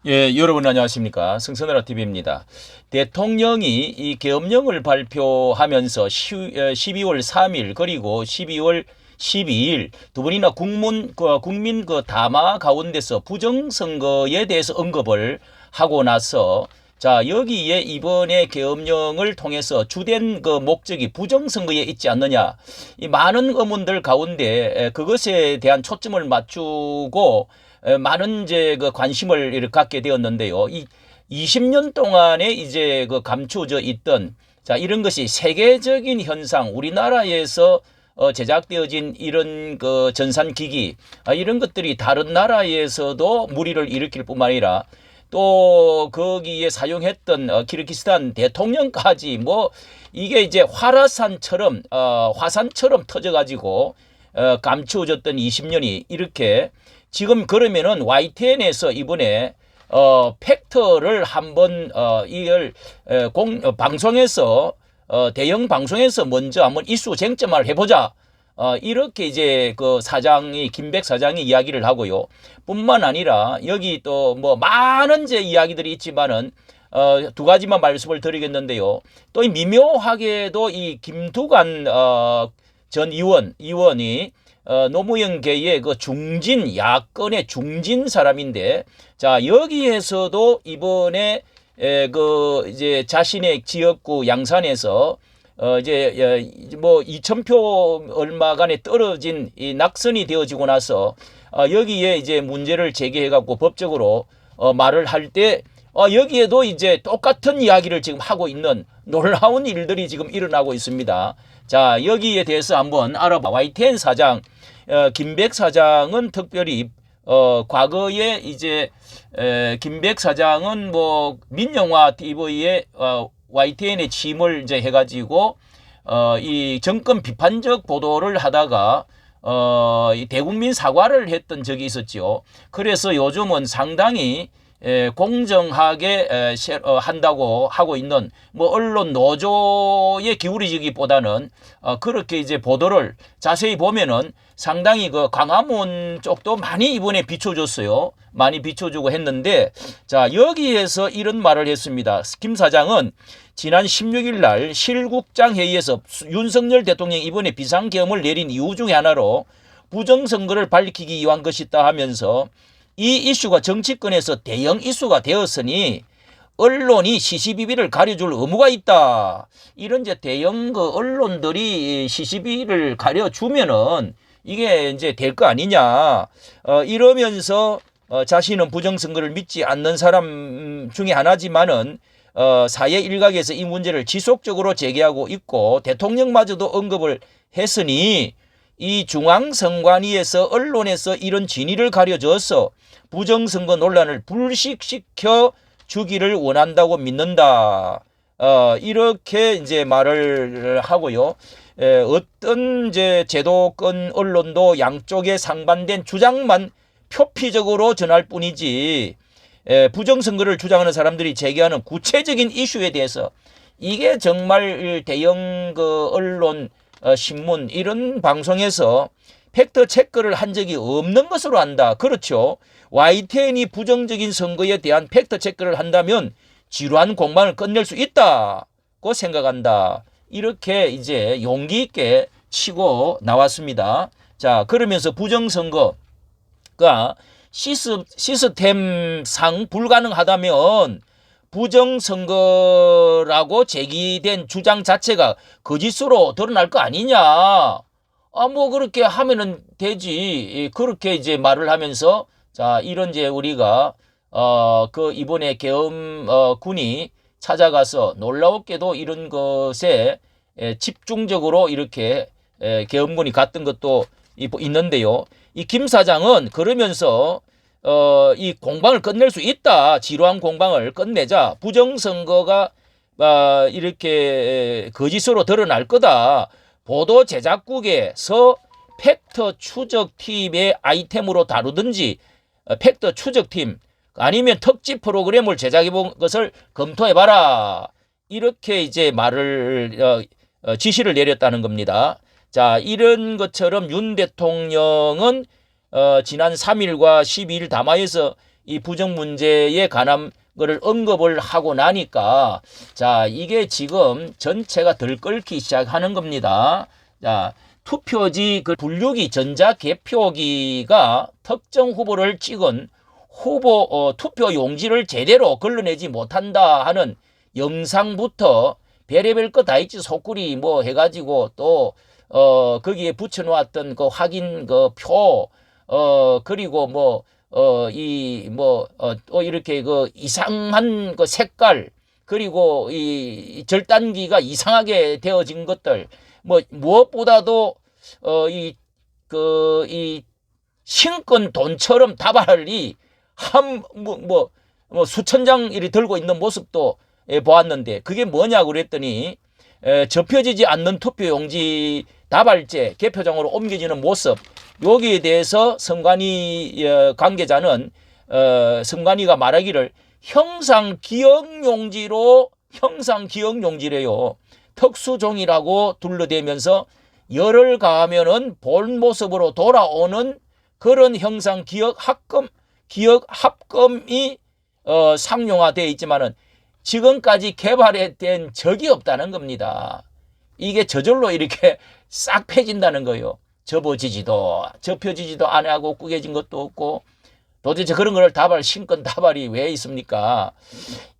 예, 여러분 안녕하십니까. 승선으라 TV입니다. 대통령이 이 계엄령을 발표하면서 12월 3일 그리고 12월 12일 두 번이나 국민 담화 가운데서 부정선거에 대해서 언급을 하고 나서 자, 여기에 이번에 계엄령을 통해서 주된 그 목적이 부정선거에 있지 않느냐. 이 많은 의문들 가운데 그것에 대한 초점을 맞추고 많은 이제 그 관심을 이렇게 갖게 되었는데요. 이 20년 동안에 이제 그 감추어져 있던 자, 이런 것이 세계적인 현상, 우리나라에서 제작되어진 이런 그 전산기기, 이런 것들이 다른 나라에서도 무리를 일으킬 뿐만 아니라 또 거기에 사용했던 키르기스탄 대통령까지 뭐 이게 이제 화산처럼 터져가지고 감추어졌던 20년이 이렇게 지금 그러면은 YTN에서 이번에 팩트를 한번 이걸 방송에서 대형 방송에서 먼저 한번 이슈 쟁점을 해보자. 이렇게 이제 그 사장이 김백 사장이 이야기를 하고요. 뿐만 아니라 여기 또 뭐 많은 이제 이야기들이 있지만은 두 가지만 말씀을 드리겠는데요. 또 이 미묘하게도 이 김두관 전 의원이 노무현계의 그 중진 야권의 중진 사람인데 자 여기에서도 이번에 그 이제 자신의 지역구 양산에서 이제 뭐 2,000표 얼마간에 떨어진 이 낙선이 되어지고 나서 여기에 이제 문제를 제기해 갖고 법적으로 말을 할 때 여기에도 이제 똑같은 이야기를 지금 하고 있는 놀라운 일들이 지금 일어나고 있습니다. 자, 여기에 대해서 한번 알아봐. YTN 사장 김백 사장은 특별히 과거에 이제 김백 사장은 뭐 민영화 TV에 YTN에 취임을 이제 해가지고 이 정권 비판적 보도를 하다가 이 대국민 사과를 했던 적이 있었죠. 그래서 요즘은 상당히 공정하게 한다고 하고 있는 뭐 언론 노조에 기울이기보다는 그렇게 이제 보도를 자세히 보면은 상당히 그 광화문 쪽도 많이 이번에 비춰줬어요. 많이 비춰주고 했는데 자 여기에서 이런 말을 했습니다. 김 사장은 지난 16일 날 실국장 회의에서 윤석열 대통령이 이번에 비상계엄을 내린 이유 중에 하나로 부정선거를 밝히기 위한 것이다 하면서 이 이슈가 정치권에서 대형 이슈가 되었으니 언론이 시시비비를 가려줄 의무가 있다. 이런 이제 대형 그 언론들이 시시비를 가려주면은 이게 이제 될 거 아니냐. 이러면서 자신은 부정선거를 믿지 않는 사람 중에 하나지만은 사회 일각에서 이 문제를 지속적으로 제기하고 있고 대통령마저도 언급을 했으니 이 중앙선관위에서 언론에서 이런 진위를 가려줘서 부정선거 논란을 불식시켜 주기를 원한다고 믿는다. 이렇게 이제 말을 하고요. 어떤 이제 제도권 언론도 양쪽에 상반된 주장만 표피적으로 전할 뿐이지 부정선거를 주장하는 사람들이 제기하는 구체적인 이슈에 대해서 이게 정말 대형 그 언론 신문 이런 방송에서 팩트 체크를 한 적이 없는 것으로 안다. 그렇죠. YTN이 부정적인 선거에 대한 팩트 체크를 한다면 지루한 공방을 끝낼 수 있다고 생각한다. 이렇게 이제 용기 있게 치고 나왔습니다. 자, 그러면서 부정선거가 시스템상 불가능하다면 부정선거라고 제기된 주장 자체가 거짓으로 드러날 거 아니냐. 뭐 그렇게 하면은 되지. 그렇게 이제 말을 하면서 자, 이런 이제 우리가 그 이번에 계엄 군이 찾아가서 놀라웠게도 이런 것에 집중적으로 이렇게 계엄군이 갔던 것도 있는데요. 이 김 사장은 그러면서 이 공방을 끝낼 수 있다. 지루한 공방을 끝내자. 부정선거가 이렇게 거짓으로 드러날 거다. 보도 제작국에서 팩트 추적팀의 아이템으로 다루든지 팩트 추적팀 아니면 특집 프로그램을 제작해 본 것을 검토해 봐라. 이렇게 이제 말을 지시를 내렸다는 겁니다. 자, 이런 것처럼 윤 대통령은 지난 3일과 12일 담화에서 이 부정 문제에 관한 거를 언급을 하고 나니까 자, 이게 지금 전체가 들끓기 시작하는 겁니다. 자, 투표지 그 분류기 전자개표기가 특정 후보를 찍은 후보 투표 용지를 제대로 걸러내지 못한다 하는 영상부터 별의별 거 다 있지. 속구리 뭐 해가지고 또 거기에 붙여놓았던 그 확인 그 표 그리고 뭐 또 이렇게 그 이상한 그 색깔 그리고 이 절단기가 이상하게 되어진 것들 뭐 무엇보다도 이 신권 돈처럼 다발이 수천 장 이리 들고 있는 모습도 보았는데 그게 뭐냐고 그랬더니 접혀지지 않는 투표용지 다발제 개표장으로 옮겨지는 모습 여기에 대해서 선관위 관계자는 선관위가 말하기를 형상기억용지래요. 특수종이라고 둘러대면서 열을 가하면은 본 모습으로 돌아오는 그런 형상 기억 합금이 상용화되어 있지만은 지금까지 개발된 적이 없다는 겁니다. 이게 저절로 이렇게 싹 펴진다는 거예요. 접혀지지도 안 하고 구겨진 것도 없고 도대체 그런 걸 신권 다발이 왜 있습니까?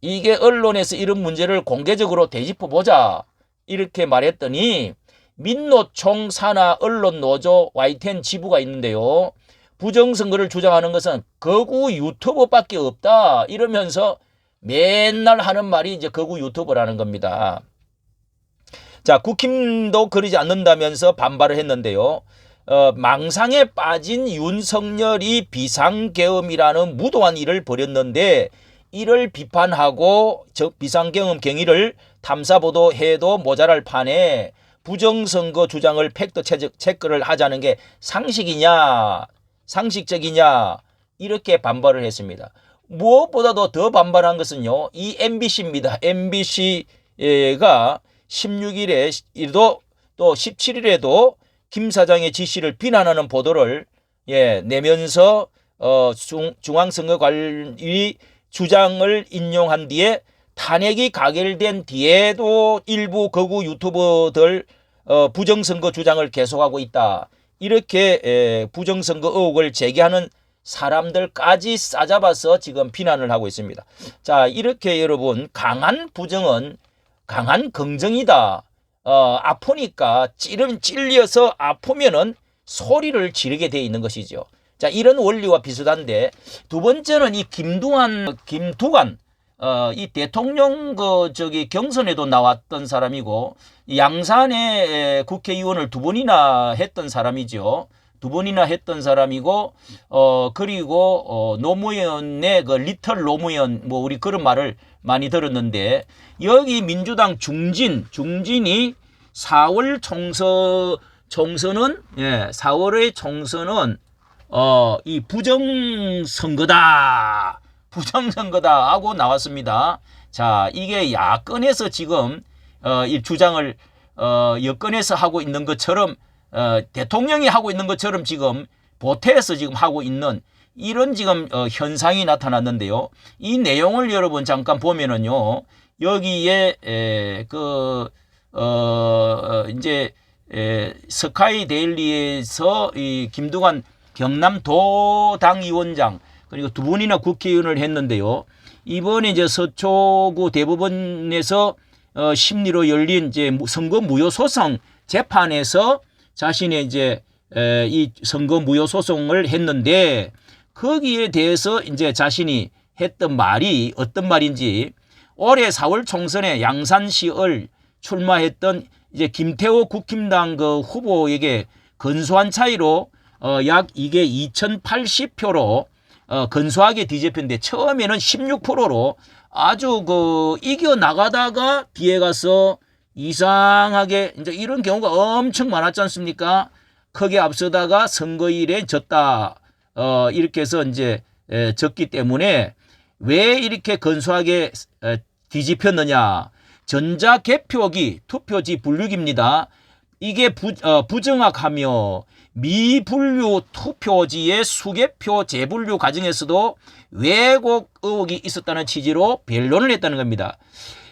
이게 언론에서 이런 문제를 공개적으로 되짚어 보자 이렇게 말했더니 민노총 산하 언론노조 YTN 지부가 있는데요. 부정선거를 주장하는 것은 거구 유튜버밖에 없다 이러면서 맨날 하는 말이 이제 거구 유튜버라는 겁니다. 자, 국힘도 그러지 않는다면서 반발을 했는데요. 망상에 빠진 윤석열이 비상계엄이라는 무도한 일을 벌였는데 이를 비판하고 비상계엄 경위를 탐사보도해도 모자랄 판에 부정선거 주장을 팩트 체크를 하자는 게 상식적이냐 이렇게 반발을 했습니다. 무엇보다도 더 반발한 것은요. 이 MBC입니다. MBC가 16일에 또 17일에도 김 사장의 지시를 비난하는 보도를 내면서 중앙선거관리 주장을 인용한 뒤에 탄핵이 가결된 뒤에도 일부 거구 유튜버들 부정선거 주장을 계속하고 있다. 이렇게 부정선거 의혹을 제기하는 사람들까지 싸잡아서 지금 비난을 하고 있습니다. 자, 이렇게 여러분 강한 부정은 강한 긍정이다. 아프니까 찔려서 아프면은 소리를 지르게 돼 있는 것이죠. 자, 이런 원리와 비슷한데 두 번째는 이 김두관 이 대통령 경선에도 나왔던 사람이고 양산의 국회의원을 두 번이나 했던 사람이죠. 두 번이나 했던 사람이고 그리고 노무현의 그 리틀 노무현 뭐 우리 그런 말을 많이 들었는데 여기 민주당 중진이 4월 총선은 4월의 총선은 이 부정선거다 하고 나왔습니다. 자, 이게 야권에서 지금 이 주장을 여권에서 하고 있는 것처럼 대통령이 하고 있는 것처럼 지금 보태서 지금 하고 있는 이런 지금 현상이 나타났는데요. 이 내용을 여러분 잠깐 보면은요. 여기에 이제 스카이 데일리에서 이 김두관 경남도당 위원장 그리고 두 분이나 국회의원을 했는데요. 이번에 이제 서초구 대법원에서 심리로 열린 이제 선거 무효 소송 재판에서 자신의 이제 이 선거 무효 소송을 했는데 거기에 대해서 이제 자신이 했던 말이 어떤 말인지 올해 4월 총선에 양산시을 출마했던 이제 김태호 국힘당 그 후보에게 근소한 차이로 약 이게 2080표로 근소하게 뒤집혔는데 처음에는 16%로 아주 이겨 나가다가 뒤에 가서 이상하게 이제 이런 경우가 엄청 많았지 않습니까? 크게 앞서다가 선거일에 졌다. 이렇게 해서 이제 졌기 때문에 왜 이렇게 근소하게 뒤집혔느냐? 전자개표기 투표지 분류기입니다. 이게 부정확하며 미분류 투표지의 수개표 재분류 과정에서도 왜곡 의혹이 있었다는 취지로 변론을 했다는 겁니다.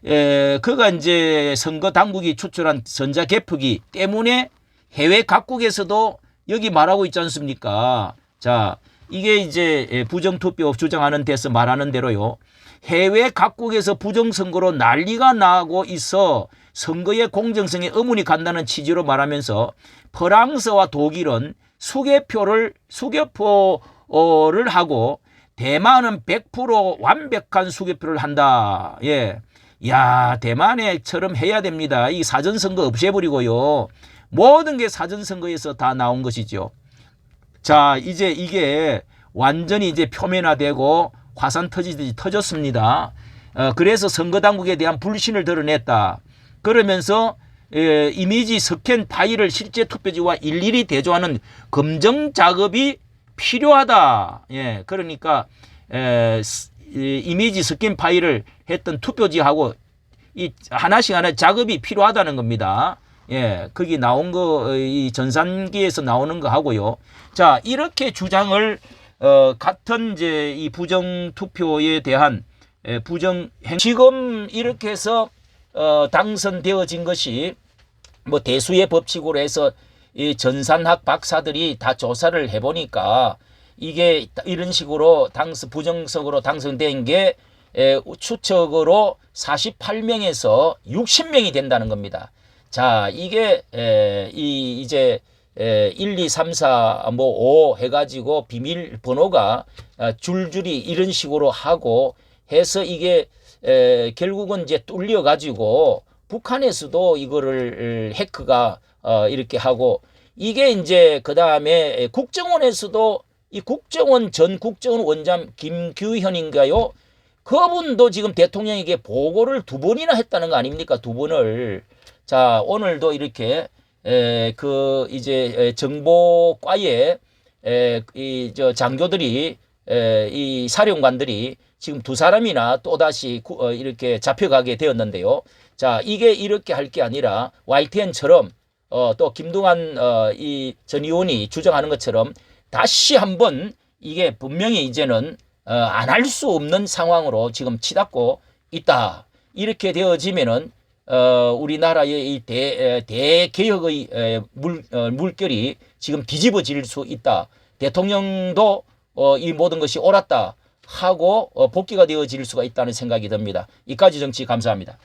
그가 이제 선거 당국이 추출한 전자개표기 때문에 해외 각국에서도 여기 말하고 있지 않습니까? 자, 이게 이제 부정투표 주장하는 데서 말하는 대로요. 해외 각국에서 부정선거로 난리가 나고 있어 선거의 공정성에 의문이 간다는 취지로 말하면서 프랑스와 독일은 수개표를 하고 대만은 100% 완벽한 수개표를 한다. 예. 야, 대만에처럼 해야 됩니다. 이 사전선거 없애버리고요. 모든 게 사전선거에서 다 나온 것이죠. 자, 이제 이게 완전히 이제 표면화되고 화산 터지듯이 터졌습니다. 그래서 선거당국에 대한 불신을 드러냈다. 그러면서 이미지 스캔 파일을 실제 투표지와 일일이 대조하는 검증 작업이 필요하다. 예, 그러니까 이미지 스캔 파일을 했던 투표지하고 이 하나씩 작업이 필요하다는 겁니다. 예, 거기 나온 거, 이 전산기에서 나오는 거 하고요. 자, 이렇게 주장을, 같은 이제 이 부정투표에 대한 지금 이렇게 해서, 당선되어진 것이 뭐 대수의 법칙으로 해서 이 전산학 박사들이 다 조사를 해보니까 이게 이런 식으로 부정석으로 당선된 게 추측으로 48명에서 60명이 된다는 겁니다. 자, 이게 이제 1, 2, 3, 4, 뭐 5 해가지고 비밀번호가 줄줄이 이런 식으로 하고 해서 이게 결국은 이제 뚫려가지고 북한에서도 이거를 해커가 이렇게 하고 이게 이제 그 다음에 국정원에서도 이 전 국정원 원장 김규현인가요? 그분도 지금 대통령에게 보고를 2번이나 했다는 거 아닙니까? 2번을. 자, 오늘도 이렇게 이제 정보과에 이 장교들이 이 사령관들이 지금 2사람이나 또다시 이렇게 잡혀가게 되었는데요. 자, 이게 이렇게 할 게 아니라 YTN처럼 또 김동완 이 전 의원이 주장하는 것처럼 다시 한번 이게 분명히 이제는 안 할 수 없는 상황으로 지금 치닫고 있다. 이렇게 되어지면은 우리나라의 이 대개혁의 물결이 지금 뒤집어질 수 있다. 대통령도 이 모든 것이 옳았다 하고 복귀가 되어질 수가 있다는 생각이 듭니다. 이까지 정치 감사합니다.